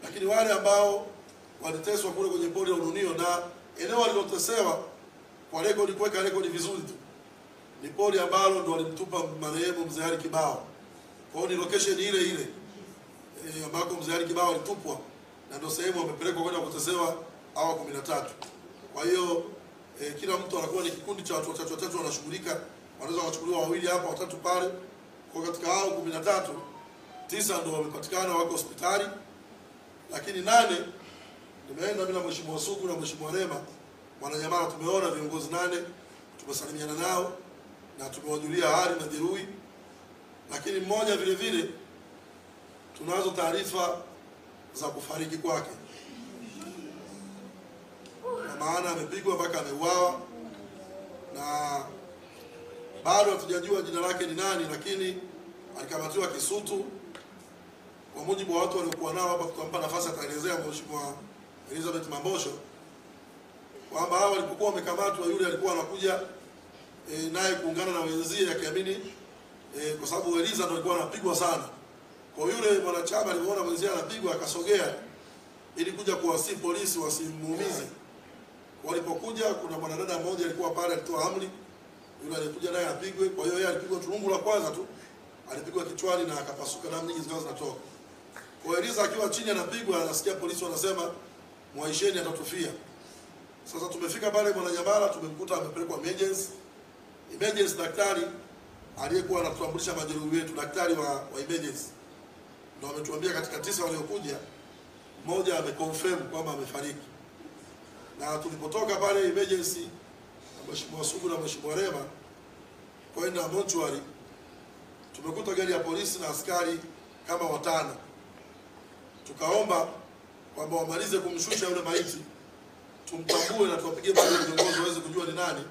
lakini wale ambao waliteswa kule kwenye pori la Ununio, na eneo walilotesewa kwa rekodi, kuweka rekodi vizuri tu, ni pori ambalo ndo walimtupa marehemu Mzee Ali Kibao. Kwa hiyo ni location ile ile ambako Mzee Ali Kibao alitupwa, na ndio sehemu wamepelekwa kwenda kutesewa hawa 13. Kwa hiyo kila mtu anakuwa ni kikundi cha watu watatu wanashughulika, wanaweza kuchukuliwa wawili hapa, watatu pale. Kwa katika hao 13, 9 ndio wamepatikana wako hospitali, lakini 8 nimeenda mimi na Mheshimiwa Sugu na Mheshimiwa Rema Mwananyamala, tumeona viongozi 8, tumesalimiana nao na tumewajulia hali majeruhi, lakini mmoja vile vile tunazo taarifa za kufariki kwake, kwa maana amepigwa mpaka ameuawa, na bado hatujajua jina lake ni nani, lakini alikamatiwa Kisutu. Kwa mujibu wa watu waliokuwa nao hapa, tutampa nafasi ataelezea Mheshimiwa Elizabeth Mambosho kwamba hao walipokuwa wamekamatwa, yule alikuwa anakuja naye kuungana na wenzie akiamini kwa sababu Eliza ndio alikuwa anapigwa sana. Kwa yule mwanachama alipoona mwenzie anapigwa, akasogea ili kuja kuwasi polisi wasimuumize. Walipokuja, kuna mwanadada mmoja alikuwa pale, alitoa amri yule alikuja naye apigwe. Kwa hiyo yeye alipigwa turungu la kwanza tu, alipigwa kichwani na akapasuka, damu nyingi zikawa zinatoka. Kwa Eliza akiwa chini anapigwa, anasikia polisi wanasema mwaisheni, atatufia. Sasa tumefika pale Mwananyamala, tumemkuta amepelekwa emergency. Daktari aliyekuwa anatutambulisha majeruhi wetu, daktari wa emergency, ndio ametuambia katika 9 waliokuja, mmoja ameconfirm kwamba amefariki. Na tulipotoka pale emergency na Mheshimiwa Sugu na Mheshimiwa Rema kwenda mortuary, tumekuta gari ya polisi na askari kama 5. Tukaomba kwamba wamalize kumshusha yule maiti, tumtambue na tuwapigie baadhi ya viongozi waweze kujua ni nani,